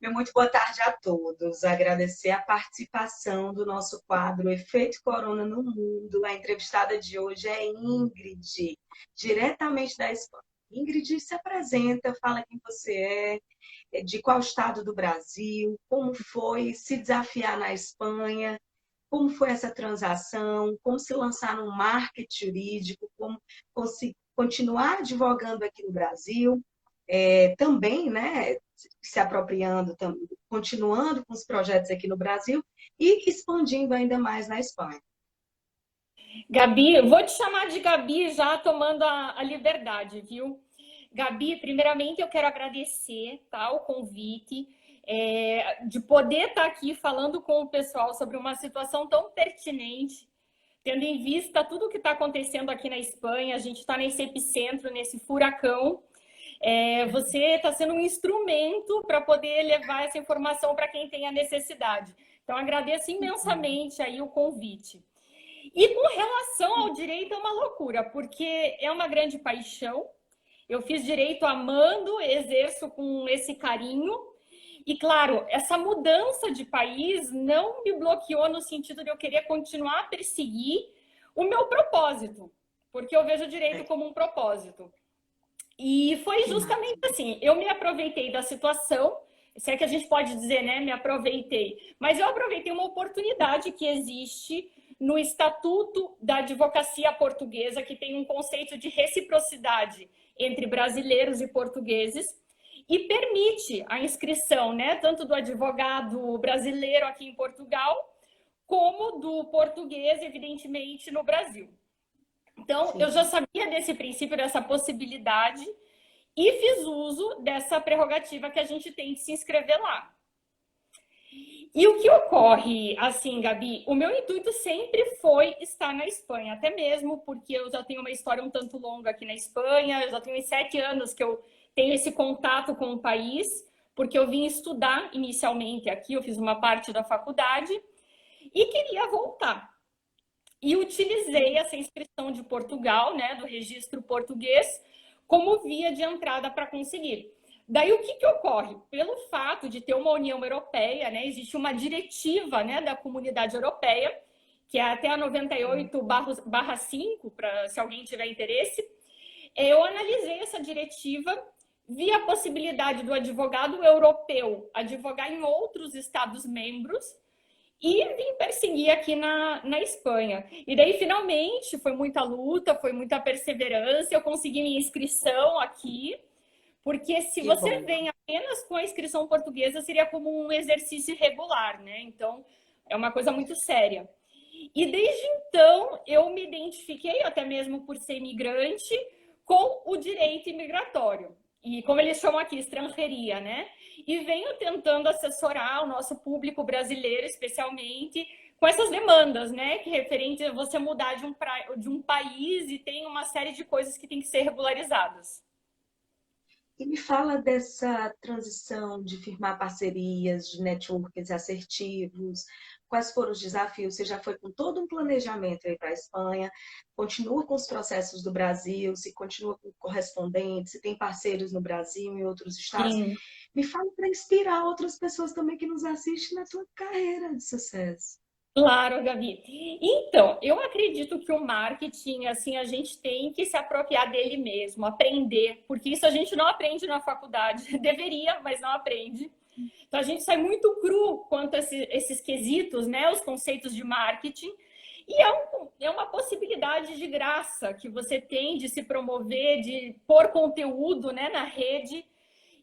Meu muito boa tarde a todos. Agradecer a participação do nosso quadro Efeito Corona no Mundo. A entrevistada de hoje é Ingrid, diretamente da Espanha. Ingrid, se apresenta, fala quem você de qual estado do Brasil, como foi se desafiar na Espanha, como foi essa transação, como se lançar no marketing jurídico, como continuar advogando aqui no Brasil, também, né, se apropriando, continuando com os projetos aqui no Brasil e expandindo ainda mais na Espanha. Gabi, vou te chamar de Gabi já tomando a liberdade, viu? Gabi, primeiramente eu quero agradecer, tá, o convite, de poder estar aqui falando com o pessoal sobre uma situação tão pertinente, tendo em vista tudo o que está acontecendo aqui na Espanha. A gente está nesse epicentro, nesse furacão. Você está sendo um instrumento para poder levar essa informação para quem tem a necessidade. Então, agradeço imensamente aí o convite. E com relação ao direito é uma loucura, porque é uma grande paixão. Eu fiz direito amando, exerço com esse carinho. E, claro, essa mudança de país não me bloqueou no sentido de eu querer continuar a perseguir o meu propósito, porque eu vejo o direito como um propósito. E foi justamente assim, eu me aproveitei da situação, se é que a gente pode dizer, né, me aproveitei, mas eu aproveitei uma oportunidade que existe no Estatuto da Advocacia Portuguesa, que tem um conceito de reciprocidade entre brasileiros e portugueses, e permite a inscrição, né, tanto do advogado brasileiro aqui em Portugal, como do português, evidentemente, no Brasil. Então, eu já sabia desse princípio, dessa possibilidade, e fiz uso dessa prerrogativa que a gente tem de se inscrever lá. E o que ocorre, assim, Gabi, o meu intuito sempre foi estar na Espanha, até mesmo porque eu já tenho uma história um tanto longa aqui na Espanha, eu já tenho 7 anos que eu tenho esse contato com o país, porque eu vim estudar inicialmente aqui, eu fiz uma parte da faculdade e queria voltar. E utilizei essa inscrição de Portugal, né, do registro português, como via de entrada para conseguir. Daí, o que ocorre? Pelo fato de ter uma União Europeia, né, existe uma diretiva, né, da Comunidade Europeia, que é até a 98/5, para se alguém tiver interesse. Eu analisei essa diretiva, vi a possibilidade do advogado europeu advogar em outros Estados-membros, e vim perseguir aqui na Espanha. E daí, finalmente, foi muita luta, foi muita perseverança, eu consegui minha inscrição aqui, porque se você vem apenas com a inscrição portuguesa, seria como um exercício irregular, né? Então, é uma coisa muito séria. E desde então, eu me identifiquei, até mesmo por ser imigrante, com o direito imigratório. E como eles chamam aqui, estrangeria, né? E venho tentando assessorar o nosso público brasileiro, especialmente, com essas demandas, né? Que é referente a você mudar de um país e tem uma série de coisas que tem que ser regularizadas. E me fala dessa transição de firmar parcerias, de networks assertivos. Quais foram os desafios? Você já foi com todo um planejamento aí para a Espanha, continua com os processos do Brasil, se continua com correspondentes, se tem parceiros no Brasil e em outros estados. Sim. Me fala para inspirar outras pessoas também que nos assistem na sua carreira de sucesso. Claro, Gabi. Então, eu acredito que o marketing, assim, a gente tem que se apropriar dele mesmo, aprender, porque isso a gente não aprende na faculdade. Deveria, mas não aprende. Então, a gente sai muito cru quanto a esses quesitos, né? Os conceitos de marketing. E é uma possibilidade de graça que você tem de se promover, de pôr conteúdo, né, na rede.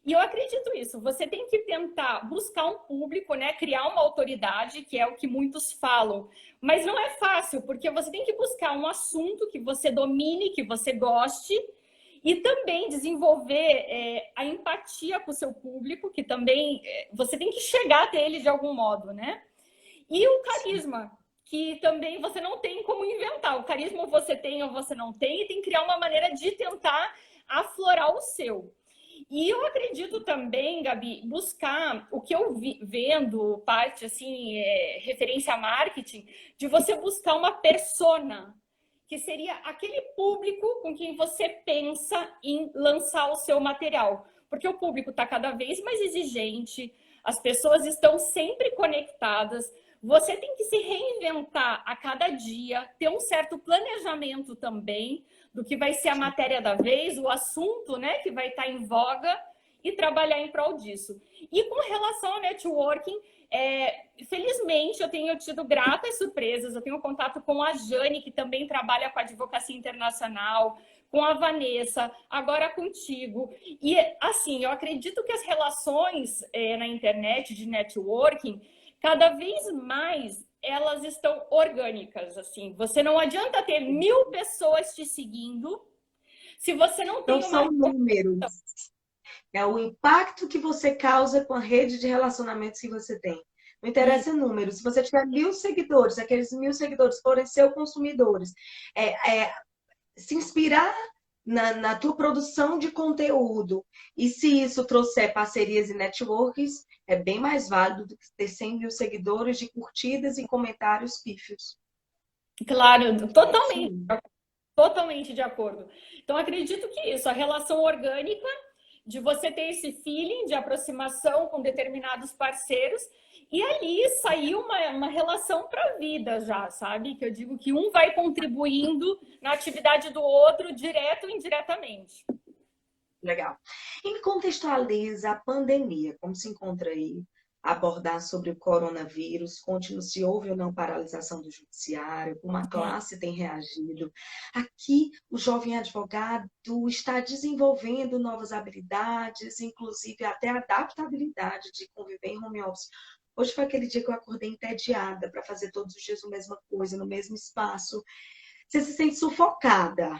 E eu acredito nisso. Você tem que tentar buscar um público, né? Criar uma autoridade, que é o que muitos falam. Mas não é fácil, porque você tem que buscar um assunto que você domine, que você goste, e também desenvolver a empatia com o seu público, que também você tem que chegar até ele de algum modo, né? E o carisma, que também você não tem como inventar. O carisma você tem ou você não tem, e tem que criar uma maneira de tentar aflorar o seu. E eu acredito também, Gabi, buscar o que eu vendo, parte assim, referência a marketing, de você buscar uma persona, que seria aquele público com quem você pensa em lançar o seu material. Porque o público está cada vez mais exigente, as pessoas estão sempre conectadas, você tem que se reinventar a cada dia, ter um certo planejamento também do que vai ser a matéria da vez, o assunto, né, que vai estar em voga, e trabalhar em prol disso. E com relação ao networking, felizmente eu tenho tido gratas surpresas, eu tenho contato com a Jane, que também trabalha com a advocacia internacional, com a Vanessa, agora contigo. E assim, eu acredito que as relações na internet de networking, cada vez mais elas estão orgânicas, assim. Você não adianta ter 1000 pessoas te seguindo se você não tem Não são números. É o impacto que você causa com a rede de relacionamentos que você tem. Não interessa o número. Se você tiver 1000 seguidores, aqueles 1000 seguidores forem seus consumidores, se inspirar na tua produção de conteúdo. E se isso trouxer parcerias e networks, é bem mais válido do que ter 100 mil seguidores de curtidas e comentários pífios. Claro, totalmente. Totalmente de acordo. Então, acredito que isso, a relação orgânica, de você ter esse feeling de aproximação com determinados parceiros, e ali sair uma relação para a vida já, sabe? Que eu digo que um vai contribuindo na atividade do outro, direto ou indiretamente. Legal. E contextualiza a pandemia, como se encontra aí, abordar sobre o coronavírus, conte-nos se houve ou não paralisação do judiciário, como a classe tem reagido. Aqui, o jovem advogado está desenvolvendo novas habilidades, inclusive até adaptabilidade de conviver em home office. Hoje foi aquele dia que eu acordei entediada para fazer todos os dias a mesma coisa, no mesmo espaço. Você se sente sufocada.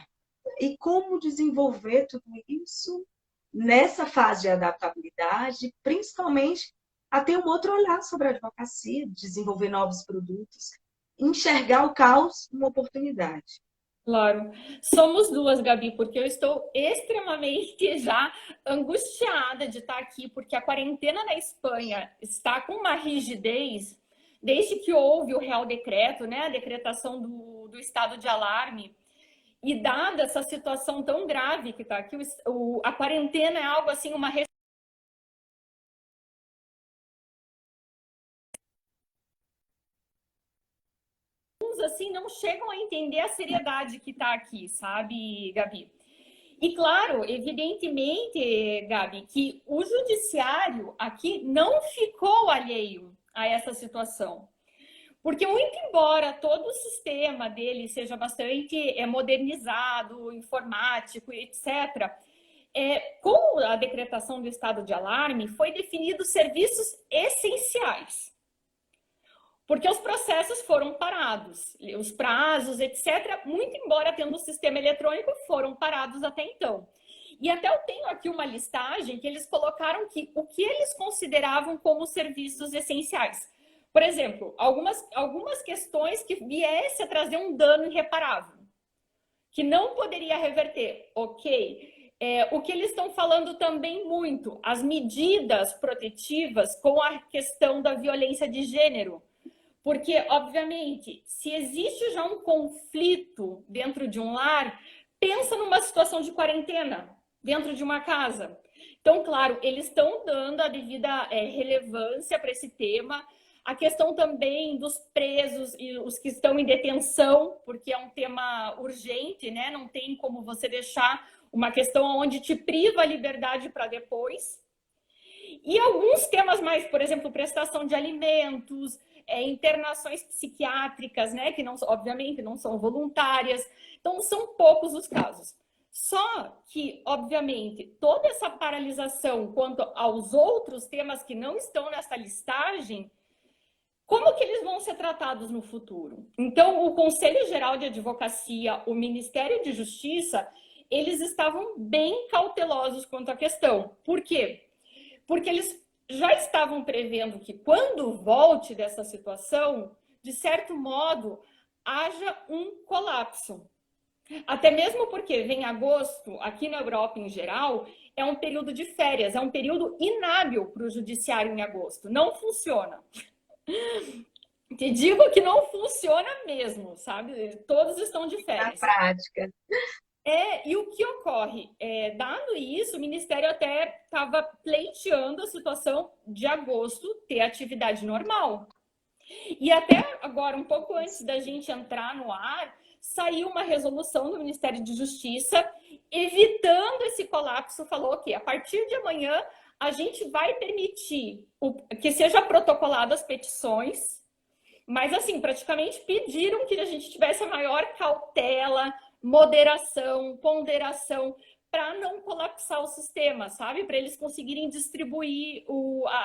E como desenvolver tudo isso nessa fase de adaptabilidade, principalmente a ter um outro olhar sobre a advocacia, desenvolver novos produtos, enxergar o caos uma oportunidade. Claro. Somos duas, Gabi, porque eu estou extremamente já angustiada de estar aqui, porque a quarentena na Espanha está com uma rigidez, desde que houve o Real Decreto, né, a decretação do estado de alarme, e dada essa situação tão grave que está aqui, a quarentena é algo assim, uma assim não chegam a entender a seriedade que está aqui, sabe, Gabi? E claro, evidentemente, Gabi, que o judiciário aqui não ficou alheio a essa situação. Porque muito embora todo o sistema dele seja bastante modernizado, informático, etc., com a decretação do estado de alarme, foi definido serviços essenciais. Porque os processos foram parados, os prazos, etc., muito embora tendo o sistema eletrônico, foram parados até então. E até eu tenho aqui uma listagem que eles colocaram o que eles consideravam como serviços essenciais. Por exemplo, algumas questões que viesse a trazer um dano irreparável, que não poderia reverter, ok. O que eles estão falando também muito, as medidas protetivas com a questão da violência de gênero. Porque, obviamente, se existe já um conflito dentro de um lar, pensa numa situação de quarentena dentro de uma casa. Então, claro, eles estão dando a devida relevância para esse tema. A questão também dos presos e os que estão em detenção, porque é um tema urgente, né? Não tem como você deixar uma questão onde te priva a liberdade para depois. E alguns temas mais, por exemplo, prestação de alimentos, internações psiquiátricas, né? Que não, obviamente não são voluntárias. Então, são poucos os casos. Só que, obviamente, toda essa paralisação quanto aos outros temas que não estão nessa listagem, como que eles vão ser tratados no futuro? Então, o Conselho Geral de Advocacia, o Ministério de Justiça, eles estavam bem cautelosos quanto à questão. Por quê? Porque eles já estavam prevendo que quando volte dessa situação, de certo modo, haja um colapso. Até mesmo porque vem agosto, aqui na Europa em geral, é um período de férias, é um período inábil para o judiciário em agosto. Não funciona. Te digo que não funciona mesmo, sabe? Todos estão de férias. Na prática. E o que ocorre? Dado isso, o Ministério até estava pleiteando a situação de agosto ter atividade normal. E até agora, um pouco antes da gente entrar no ar, saiu uma resolução do Ministério de Justiça evitando esse colapso. Falou que a partir de amanhã a gente vai permitir que seja protocolado as petições, mas assim, praticamente pediram que a gente tivesse a maior cautela, moderação, ponderação, para não colapsar o sistema, sabe? Para eles conseguirem distribuir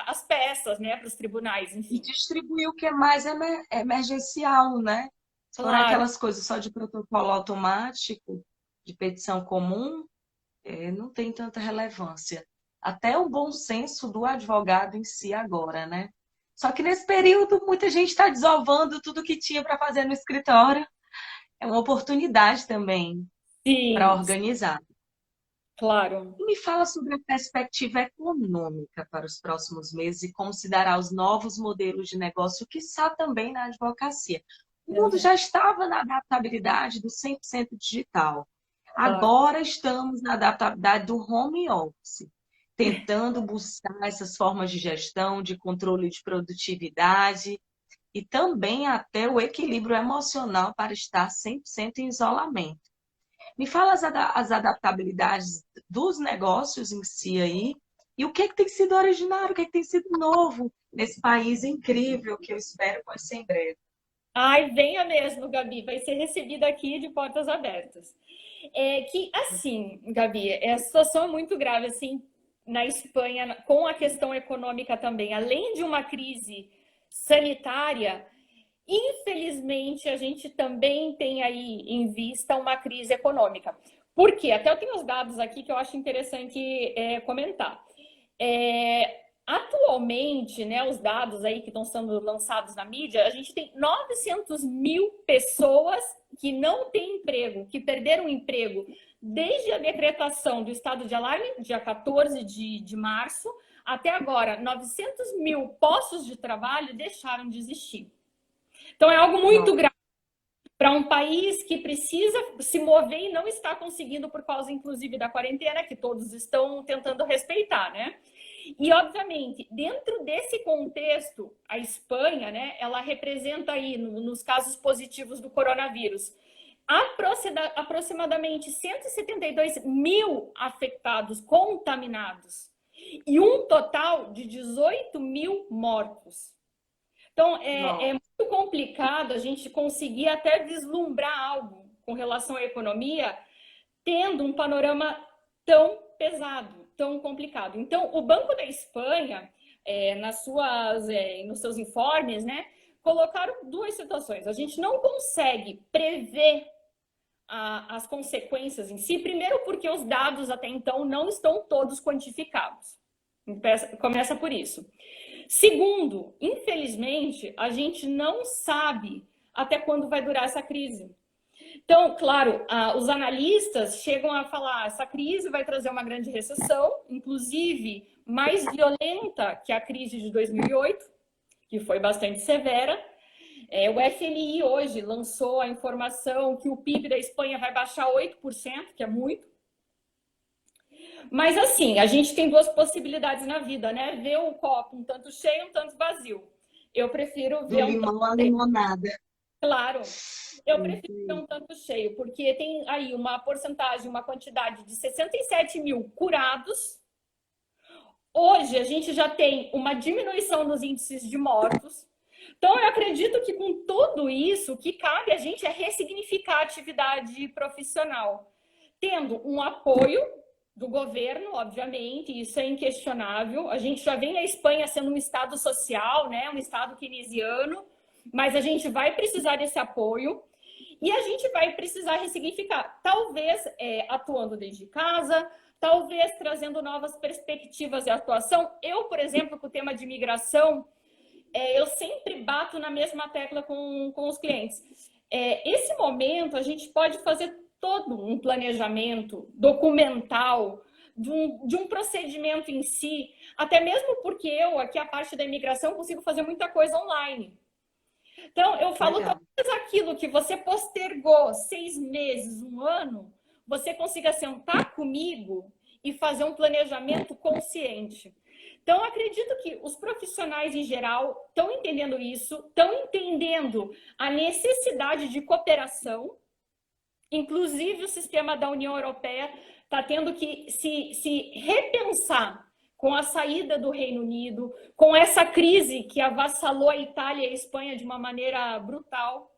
as peças, né, para os tribunais, E enfim. distribuir o que é mais emergencial, né? Se for Claro, aquelas coisas só de protocolo automático, de petição comum, não tem tanta relevância. Até o bom senso do advogado em si agora, né? Só que nesse período, muita gente está desovando tudo que tinha para fazer no escritório. É uma oportunidade também para sim, organizar. claro. E me fala sobre a perspectiva econômica para os próximos meses e como se dará os novos modelos de negócio, quiçá também na advocacia. O mundo Uhum, já estava na adaptabilidade do 100% digital. claro. Agora estamos na adaptabilidade do home office, tentando buscar essas formas de gestão, de controle de produtividade e também até o equilíbrio emocional para estar 100% em isolamento. Me fala as adaptabilidades dos negócios em si aí, e o que é que tem sido originário, o que é que tem sido novo nesse país incrível que eu espero pode ser em breve. Ai, venha mesmo, Gabi, vai ser recebida aqui de portas abertas. Que, assim, Gabi, a situação é muito grave, assim, na Espanha, com a questão econômica também. Além de uma crise sanitária, infelizmente, a gente também tem aí em vista uma crise econômica. Por quê? Até eu tenho os dados aqui que eu acho interessante comentar. Atualmente, né, os dados aí que estão sendo lançados na mídia, a gente tem 900 mil pessoas que não têm emprego, que perderam o emprego desde a decretação do estado de alarme, dia 14 de março, até agora, 900 mil postos de trabalho deixaram de existir. Então, é algo muito Nossa, grave para um país que precisa se mover e não está conseguindo por causa, inclusive, da quarentena, que todos estão tentando respeitar, né? E, obviamente, dentro desse contexto, a Espanha, né, ela representa aí, nos casos positivos do coronavírus, aproximadamente 172 mil afetados, contaminados, e um total de 18 mil mortos. Então, é nossa. muito complicado a gente conseguir até vislumbrar algo com relação à economia, tendo um panorama tão pesado, tão complicado. Então, o Banco da Espanha, nos seus informes, né, colocaram duas situações. A gente não consegue prever as consequências em si, primeiro porque os dados até então não estão todos quantificados. Começa por isso. Segundo, infelizmente, a gente não sabe até quando vai durar essa crise. Então, claro, os analistas chegam a falar que essa crise vai trazer uma grande recessão, inclusive mais violenta que a crise de 2008, que foi bastante severa. O FMI hoje lançou a informação que o PIB da Espanha vai baixar 8%, que é muito. Mas assim, a gente tem duas possibilidades na vida, né? Ver o copo um tanto cheio, um tanto vazio. Eu prefiro Do ver um limão à limonada. Claro, eu prefiro ter um tanto cheio, porque tem aí uma porcentagem, uma quantidade de 67 mil curados. Hoje a gente já tem uma diminuição nos índices de mortos. Então, eu acredito que com tudo isso, o que cabe a gente é ressignificar a atividade profissional, tendo um apoio do governo, obviamente, isso é inquestionável. A gente já vem na Espanha sendo um estado social, né, um estado keynesiano, mas a gente vai precisar desse apoio e a gente vai precisar ressignificar, talvez atuando desde casa, talvez trazendo novas perspectivas de atuação. Eu, por exemplo, com o tema de imigração, eu sempre bato na mesma tecla com os clientes. Esse momento, a gente pode fazer todo um planejamento documental de um procedimento em si, até mesmo porque eu, aqui a parte da imigração, consigo fazer muita coisa online. Então, eu falo, Legal. talvez aquilo que você postergou 6 meses, um ano, você consiga sentar comigo e fazer um planejamento consciente. Então, acredito que os profissionais em geral estão entendendo isso, estão entendendo a necessidade de cooperação. Inclusive, o sistema da União Europeia está tendo que se repensar com a saída do Reino Unido, com essa crise que avassalou a Itália e a Espanha de uma maneira brutal.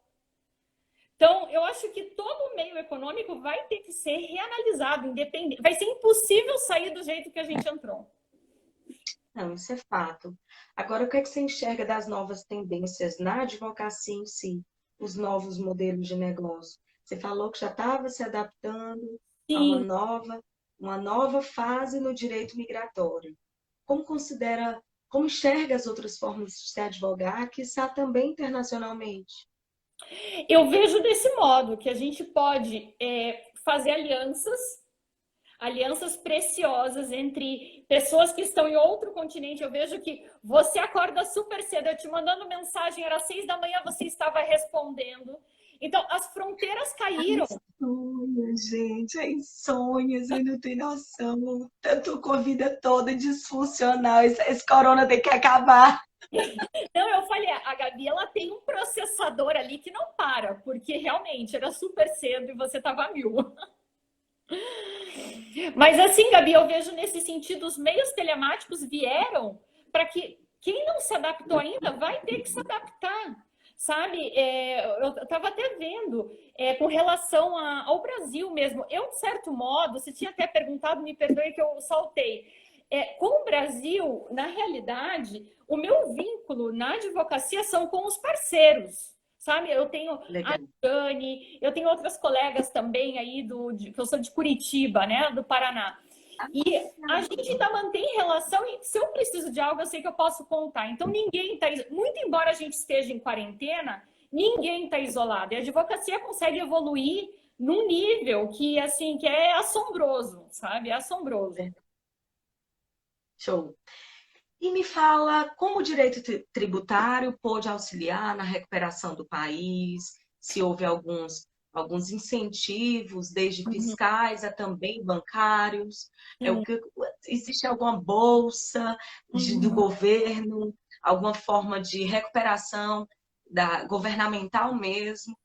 Então, eu acho que todo o meio econômico vai ter que ser reanalisado, independente. Vai ser impossível sair do jeito que a gente entrou. Não, isso é fato. Agora, o que é que você enxerga das novas tendências na advocacia em si, os novos modelos de negócio? Você falou que já estava se adaptando a Sim. uma nova fase no direito migratório. Como enxerga as outras formas de se advogar, que está também internacionalmente? Eu vejo desse modo, que a gente pode fazer alianças preciosas entre pessoas que estão em outro continente. Eu vejo que você acorda super cedo, eu te mandando mensagem, era 6 da manhã, você estava respondendo. Então, as fronteiras caíram. Sonhos, gente, sonhos, eu não tenho noção. Tanto com a vida toda disfuncional, esse corona tem que acabar. Então, eu falei, a Gabi, ela tem um processador ali que não para, porque realmente era super cedo e você estava a mil. Mas assim, Gabi, eu vejo nesse sentido, os meios telemáticos vieram para que quem não se adaptou ainda vai ter que se adaptar, sabe? Eu estava até vendo com relação ao Brasil mesmo. Eu, de certo modo, você tinha até perguntado, me perdoe que eu saltei. Com o Brasil, na realidade, o meu vínculo na advocacia são com os parceiros. Sabe, eu tenho Legal. a Dani, eu tenho outras colegas também aí que eu sou de Curitiba, né, do Paraná. E a gente ainda mantém relação e se eu preciso de algo, eu sei que eu posso contar. Então ninguém está, muito embora a gente esteja em quarentena, ninguém está isolado. E a advocacia consegue evoluir num nível que assim, que é assombroso, sabe? É assombroso. Show. E me fala como o direito tributário pode auxiliar na recuperação do país, se houve alguns incentivos, desde fiscais a também bancários. Existe alguma bolsa do governo, alguma forma de recuperação governamental mesmo,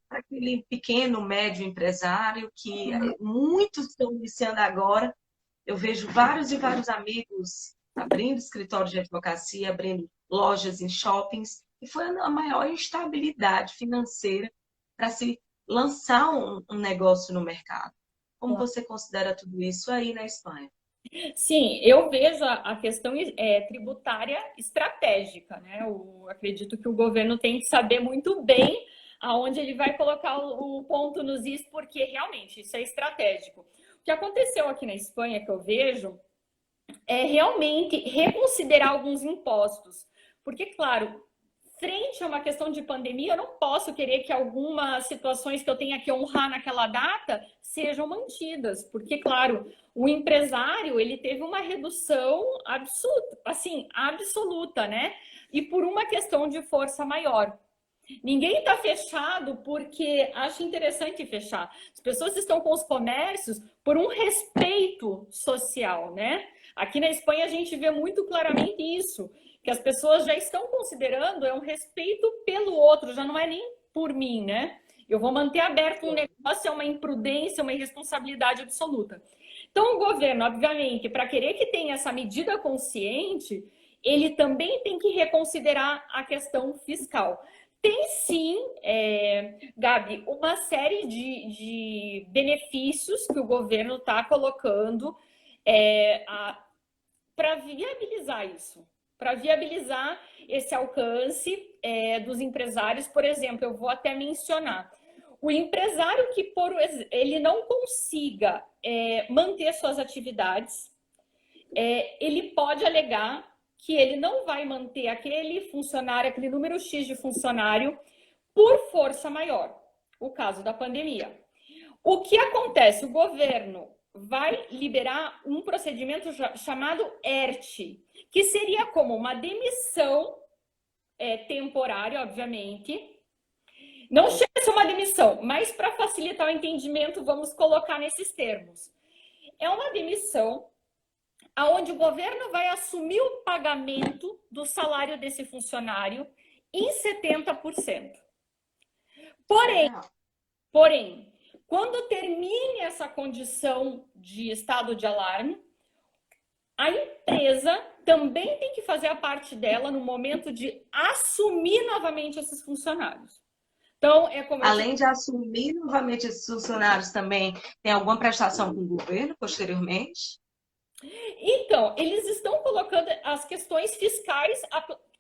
para aquele pequeno, médio empresário que muitos estão iniciando agora. Eu vejo vários e vários amigos abrindo escritórios de advocacia, abrindo lojas em shoppings, e foi a maior instabilidade financeira para se lançar um negócio no mercado. Como você considera tudo isso aí na Espanha? Sim, eu vejo a questão tributária estratégica, né? Eu acredito que o governo tem que saber muito bem aonde ele vai colocar o ponto nos is, porque realmente isso é estratégico. O que aconteceu aqui na Espanha, que eu vejo, é realmente reconsiderar alguns impostos. Porque, claro, frente a uma questão de pandemia, eu não posso querer que algumas situações que eu tenha que honrar naquela data sejam mantidas. Porque, claro, o empresário, ele teve uma redução absoluta, né? E por uma questão de força maior. Ninguém está fechado porque acha interessante fechar. As pessoas estão com os comércios por um respeito social, né? Aqui na Espanha a gente vê muito claramente isso, que as pessoas já estão considerando um respeito pelo outro, já não é nem por mim, né? Eu vou manter aberto um negócio, é uma imprudência, uma irresponsabilidade absoluta. Então o governo, obviamente, para querer que tenha essa medida consciente, ele também tem que reconsiderar a questão fiscal. Tem sim, Gabi, uma série de benefícios que o governo está colocando para viabilizar isso, para viabilizar esse alcance dos empresários. Por exemplo, eu vou até mencionar. O empresário que ele não consiga manter suas atividades, ele pode alegar que ele não vai manter aquele funcionário, aquele número X de funcionário, por força maior, o caso da pandemia. O que acontece? O governo vai liberar um procedimento chamado ERTE, que seria como uma demissão temporária, obviamente, Não chega a ser uma demissão, mas para facilitar o entendimento, vamos colocar nesses termos. É uma demissão onde o governo vai assumir o pagamento do salário desse funcionário em 70%. Porém, quando termine essa condição de estado de alarme, a empresa também tem que fazer a parte dela no momento de assumir novamente esses funcionários. Então, além de assumir novamente esses funcionários, também tem alguma prestação com o governo posteriormente? Então, eles estão colocando as questões fiscais,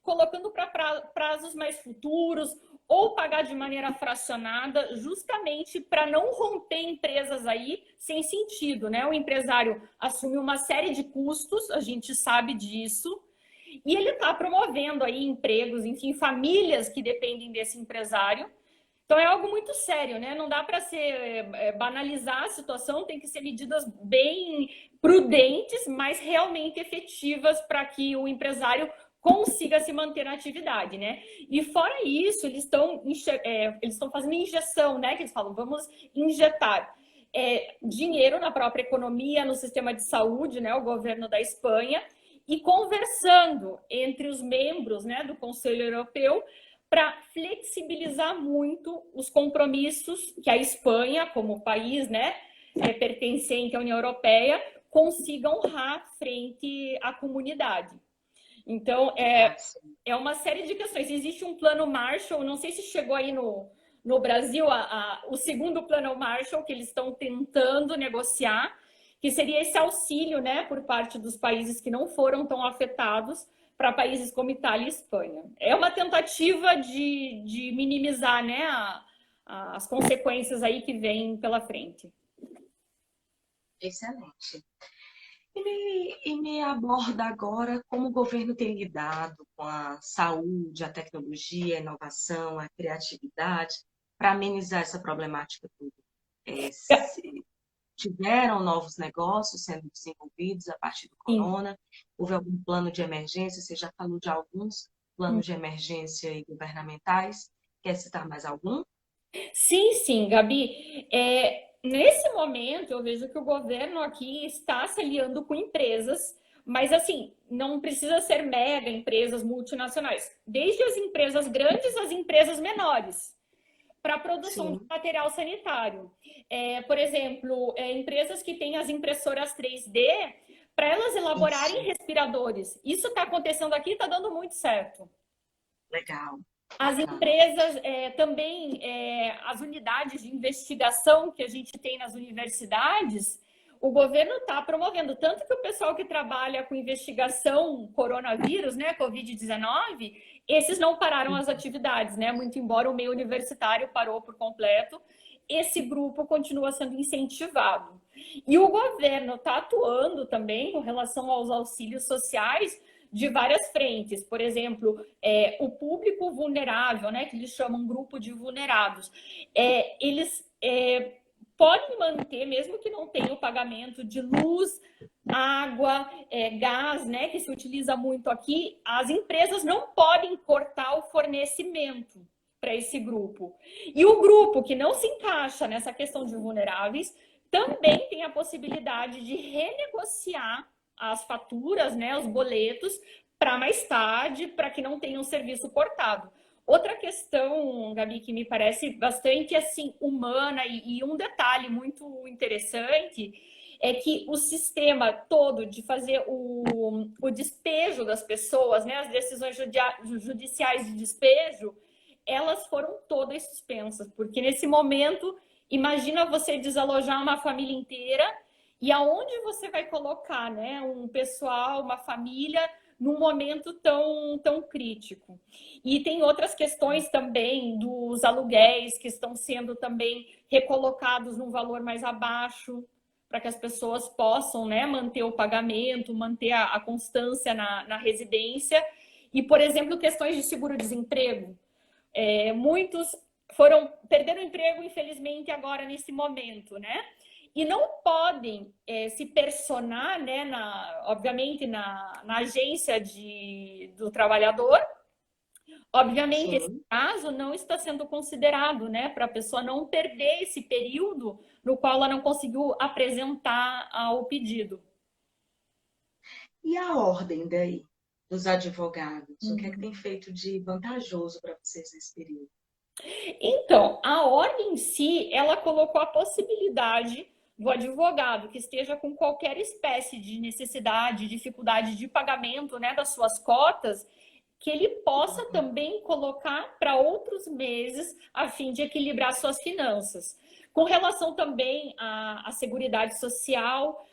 colocando para prazos mais futuros, ou pagar de maneira fracionada, justamente para não romper empresas aí sem sentido, né? O empresário assume uma série de custos, a gente sabe disso, e ele está promovendo aí empregos, enfim, famílias que dependem desse empresário. Então é algo muito sério, né? Não dá para banalizar a situação, tem que ser medidas bem prudentes, mas realmente efetivas para que o empresário consiga se manter na atividade, né? E fora isso, eles estão fazendo injeção, né? Que eles falam, vamos injetar dinheiro na própria economia, no sistema de saúde, né? O governo da Espanha, e conversando entre os membros, né, do Conselho Europeu para flexibilizar muito os compromissos que a Espanha, como país, né, pertencente à União Europeia, consiga honrar frente à comunidade. Então, é uma série de questões. Existe um plano Marshall, não sei se chegou aí no Brasil, o segundo plano Marshall, que eles estão tentando negociar, que seria esse auxílio, né, por parte dos países que não foram tão afetados, para países como Itália e Espanha. É uma tentativa de minimizar, né, as consequências aí que vêm pela frente. Excelente. E me aborda agora como o governo tem lidado com a saúde, a tecnologia, a inovação, a criatividade, para amenizar essa problemática toda. Se tiveram novos negócios sendo desenvolvidos a partir do corona? Houve algum plano de emergência? Você já falou de alguns planos de emergência e governamentais. Quer citar mais algum? Sim, Gabi. Nesse momento, eu vejo que o governo aqui está se aliando com empresas, mas assim, não precisa ser mega empresas multinacionais. Desde as empresas grandes às empresas menores, para a produção de material sanitário. Por exemplo, empresas que têm as impressoras 3D, para elas elaborarem respiradores. Isso está acontecendo aqui, está dando muito certo. Legal. As empresas, também, as unidades de investigação que a gente tem nas universidades, o governo está promovendo. Tanto que o pessoal que trabalha com investigação coronavírus, né, Covid-19, esses não pararam as atividades, né? Muito embora o meio universitário parou por completo, esse grupo continua sendo incentivado. E o governo está atuando também com relação aos auxílios sociais de várias frentes. Por exemplo, o público vulnerável, né, que eles chamam grupo de vulnerados, eles podem manter, mesmo que não tenha o pagamento de luz, água, gás, né, que se utiliza muito aqui, as empresas não podem cortar o fornecimento para esse grupo. E o grupo que não se encaixa nessa questão de vulneráveis também tem a possibilidade de renegociar as faturas, né, os boletos, para mais tarde, para que não tenha um serviço cortado. Outra questão, Gabi, que me parece bastante assim, humana e um detalhe muito interessante é que o sistema todo de fazer o despejo das pessoas, né, as decisões judiciais de despejo, elas foram todas suspensas, porque nesse momento, imagina você desalojar uma família inteira e aonde você vai colocar, né, um pessoal, uma família, num momento tão crítico. E tem outras questões também dos aluguéis que estão sendo também recolocados num valor mais abaixo, para que as pessoas possam, né, manter o pagamento, manter a constância na residência. E, por exemplo, questões de seguro-desemprego. Muitos perderam o emprego, infelizmente, agora nesse momento, né? E não podem se personar, né, obviamente, na agência do trabalhador, Obviamente, esse Sim. prazo não está sendo considerado, né, para a pessoa não perder esse período no qual ela não conseguiu apresentar o pedido. E a ordem daí, dos advogados? O que é que tem Uhum. feito de vantajoso para vocês nesse período? Então, a ordem em si, ela colocou a possibilidade do advogado que esteja com qualquer espécie de necessidade, dificuldade de pagamento, né, das suas cotas, que ele possa também colocar para outros meses a fim de equilibrar suas finanças. Com relação também à Seguridade Social,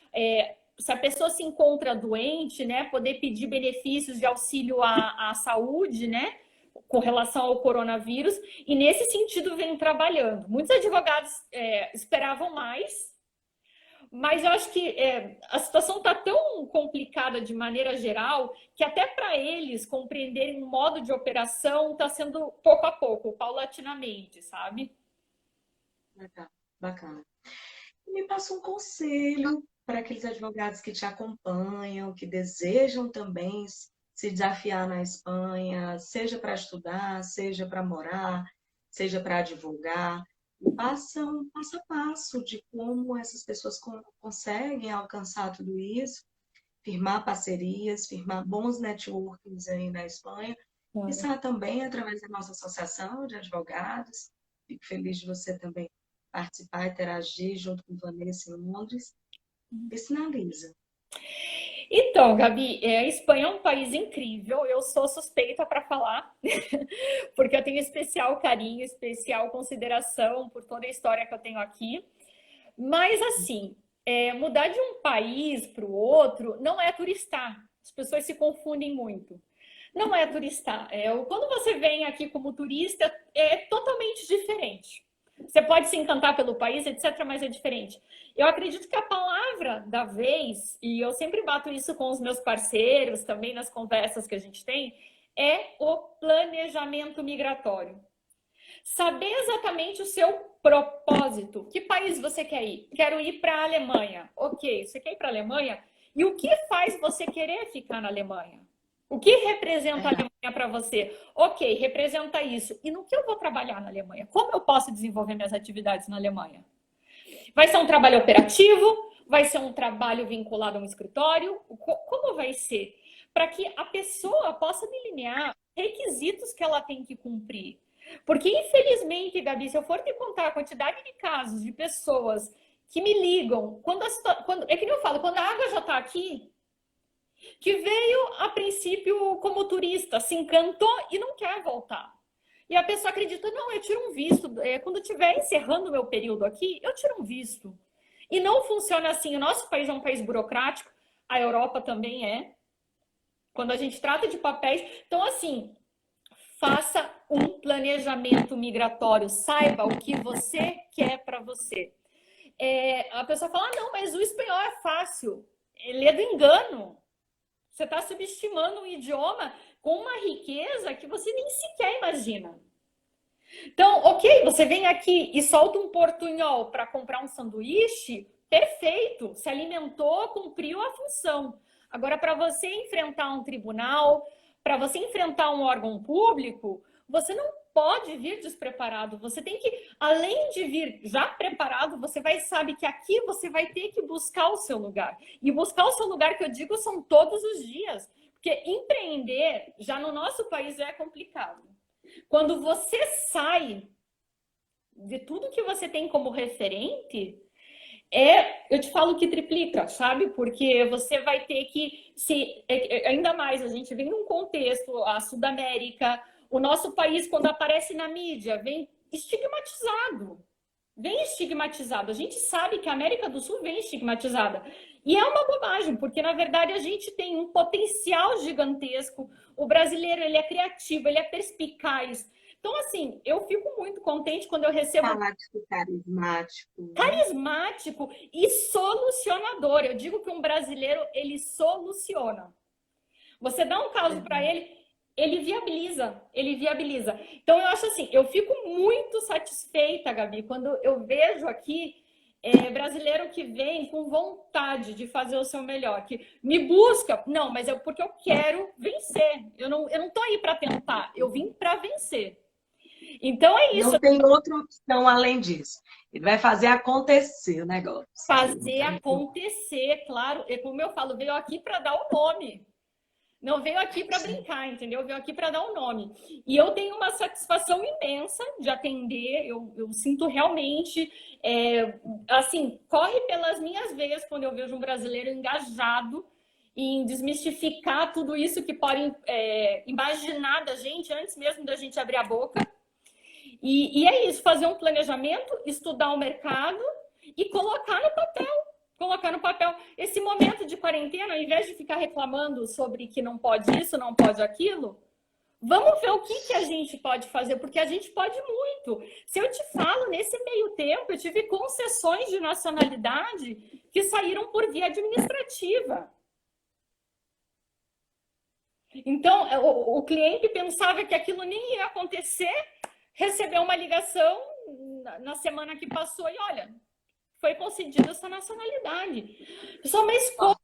se a pessoa se encontra doente, né, poder pedir benefícios de auxílio à saúde, né, com relação ao coronavírus, e nesse sentido vem trabalhando. Muitos advogados esperavam mais, mas eu acho que a situação está tão complicada de maneira geral que até para eles compreenderem o modo de operação está sendo pouco a pouco, paulatinamente, sabe? Legal, bacana. E me passa um conselho para aqueles advogados que te acompanham, que desejam também se desafiar na Espanha, seja para estudar, seja para morar, seja para advogar. Me passa um passo a passo de como essas pessoas conseguem alcançar tudo isso, firmar parcerias, firmar bons networkings aí na Espanha. Claro. Isso também através da nossa associação de advogados. Fico feliz de você também participar, interagir junto com Vanessa em Londres. E sinaliza. Então, Gabi, a Espanha é um país incrível. Eu sou suspeita para falar, porque eu tenho especial carinho, especial consideração por toda a história que eu tenho aqui. Mas, assim, mudar de um país para o outro não é turistar. As pessoas se confundem muito. Não é turistar. Quando você vem aqui como turista, é totalmente diferente. Você pode se encantar pelo país, etc., mas é diferente. Eu acredito que a palavra da vez, e eu sempre bato isso com os meus parceiros, também nas conversas que a gente tem, é o planejamento migratório. Saber exatamente o seu propósito. Que país você quer ir? Quero ir para a Alemanha. Ok, você quer ir para a Alemanha? E o que faz você querer ficar na Alemanha? O que representa a Verdade. Alemanha para você? Ok, representa isso. E no que eu vou trabalhar na Alemanha? Como eu posso desenvolver minhas atividades na Alemanha? Vai ser um trabalho operativo? Vai ser um trabalho vinculado a um escritório? Como vai ser? Para que a pessoa possa delinear requisitos que ela tem que cumprir. Porque, infelizmente, Gabi, se eu for te contar a quantidade de casos de pessoas que me ligam, é que nem eu falo, quando a água já está aqui, que veio a princípio como turista, se encantou e não quer voltar. E a pessoa acredita, não, eu tiro um visto. Quando eu estiver encerrando o meu período aqui, eu tiro um visto. E não funciona assim. O nosso país é um país burocrático, a Europa também é. Quando a gente trata de papéis. Então, assim, faça um planejamento migratório. Saiba o que você quer para você. A pessoa fala, não, mas o espanhol é fácil. Ele é do engano. Você está subestimando um idioma com uma riqueza que você nem sequer imagina. Então, ok, você vem aqui e solta um portunhol para comprar um sanduíche, perfeito, se alimentou, cumpriu a função. Agora, para você enfrentar um tribunal, para você enfrentar um órgão público, você não pode vir despreparado. Você tem que, além de vir já preparado, você sabe que aqui você vai ter que buscar o seu lugar. E buscar o seu lugar, que eu digo, são todos os dias. Porque empreender, já no nosso país, é complicado. Quando você sai de tudo que você tem como referente, eu te falo que triplica, sabe? Porque você vai ter que ainda mais, a gente vem num contexto, a Sudamérica, o nosso país, quando aparece na mídia, vem estigmatizado. Vem estigmatizado. A gente sabe que a América do Sul vem estigmatizada. E é uma bobagem, porque na verdade a gente tem um potencial gigantesco. O brasileiro, ele é criativo, ele é perspicaz. Então, assim, eu fico muito contente quando eu recebo Fanático carismático, né? carismático e solucionador. Eu digo que um brasileiro, ele soluciona. Você dá um caso para Verdade. ele, ele viabiliza, ele viabiliza. Então, eu acho assim, eu fico muito satisfeita, Gabi, quando eu vejo aqui brasileiro que vem com vontade de fazer o seu melhor, que me busca, não, mas é porque eu quero vencer. Eu não tô aí para tentar, eu vim para vencer. Então é isso. Não tem outra opção além disso. Ele vai fazer acontecer o negócio. Fazer acontecer, claro. E como eu falo, veio aqui para dar o nome. Não veio aqui para brincar, entendeu? Veio aqui para dar o nome. E eu tenho uma satisfação imensa de atender. Eu sinto realmente, assim, corre pelas minhas veias quando eu vejo um brasileiro engajado em desmistificar tudo isso que pode imaginar da gente antes mesmo da gente abrir a boca. E é isso, fazer um planejamento, estudar o mercado e colocar no papel. Colocar no papel. Esse momento de quarentena, ao invés de ficar reclamando sobre que não pode isso, não pode aquilo, vamos ver o que a gente pode fazer, porque a gente pode muito. Se eu te falo, nesse meio tempo, eu tive concessões de nacionalidade que saíram por via administrativa. Então, o cliente pensava que aquilo nem ia acontecer, recebeu uma ligação na semana que passou e olha, foi concedida essa nacionalidade. Pessoal, mas como?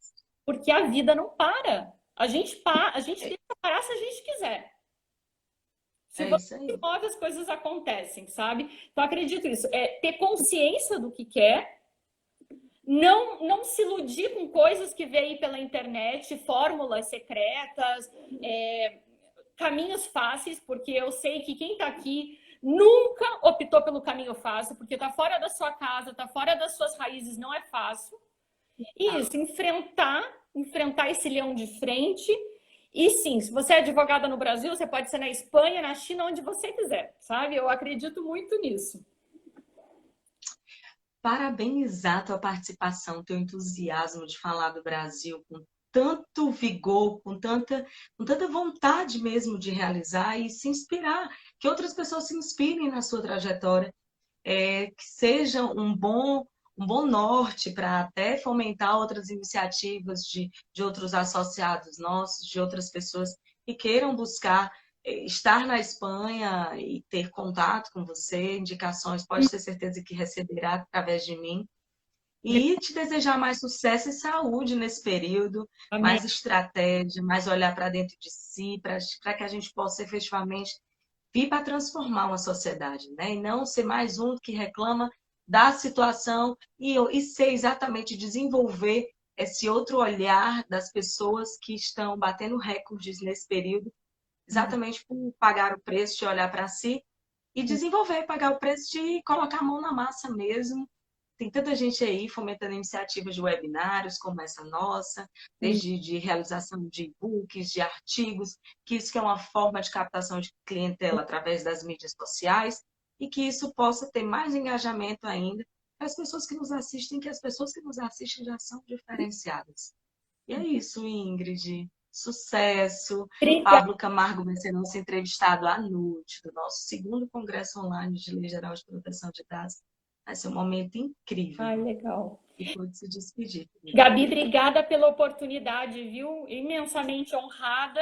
Porque a vida não para. A gente deixa parar se a gente quiser. Se você se move, as coisas acontecem, sabe? Então, acredito nisso. Ter consciência do que quer, não se iludir com coisas que veem pela internet, fórmulas secretas, caminhos fáceis, porque eu sei que quem está aqui nunca optou pelo caminho fácil, porque está fora da sua casa, está fora das suas raízes, não é fácil. E isso, enfrentar esse leão de frente. E sim, se você é advogada no Brasil, você pode ser na Espanha, na China, onde você quiser, sabe? Eu acredito muito nisso. Parabenizar a tua participação, teu entusiasmo de falar do Brasil com tanto vigor, com tanta vontade mesmo de realizar e se inspirar, que outras pessoas se inspirem na sua trajetória, que seja um bom norte para até fomentar outras iniciativas de outros associados nossos, de outras pessoas que queiram buscar estar na Espanha e ter contato com você, indicações, pode ter certeza que receberá através de mim. E te desejar mais sucesso e saúde nesse período, Amém. Mais estratégia, mais olhar para dentro de si, para que a gente possa efetivamente vir para transformar uma sociedade, né? E não ser mais um que reclama da situação e ser exatamente desenvolver esse outro olhar das pessoas que estão batendo recordes nesse período, exatamente por pagar o preço de olhar para si e desenvolver, pagar o preço de colocar a mão na massa mesmo. Tem tanta gente aí fomentando iniciativas de webinários como essa nossa, desde de realização de e-books, de artigos, que isso que é uma forma de captação de clientela através das mídias sociais e que isso possa ter mais engajamento ainda para as pessoas que nos assistem, que as pessoas que nos assistem já são diferenciadas. E é isso, Ingrid. Sucesso. Obrigada. Pablo Camargo vai ser nosso entrevistado à noite do nosso segundo Congresso Online de Lei Geral de Proteção de Dados. Vai ser um momento incrível. Ai, legal. E pode se despedir. Gabi, obrigada pela oportunidade, viu? Imensamente honrada.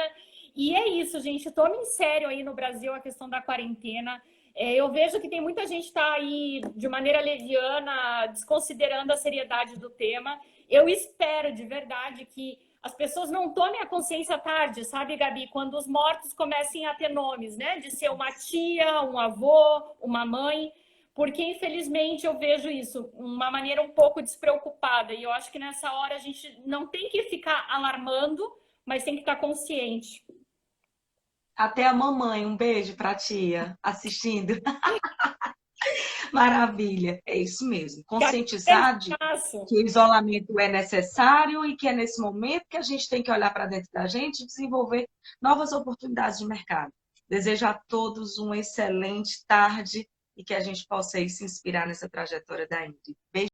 E é isso, gente. Tomem sério aí no Brasil a questão da quarentena. Eu vejo que tem muita gente que está aí de maneira leviana, desconsiderando a seriedade do tema. Eu espero de verdade que as pessoas não tomem a consciência tarde, sabe, Gabi? Quando os mortos comecem a ter nomes, né? De ser uma tia, um avô, uma mãe. Porque, infelizmente, eu vejo isso, uma maneira um pouco despreocupada. E eu acho que nessa hora a gente não tem que ficar alarmando, mas tem que estar consciente. Até a mamãe, um beijo para a tia, assistindo. Maravilha, é isso mesmo. Conscientizar de que o isolamento é necessário e que é nesse momento que a gente tem que olhar para dentro da gente e desenvolver novas oportunidades de mercado. Desejo a todos uma excelente tarde e que a gente possa aí se inspirar nessa trajetória da Ingrid. Beijo.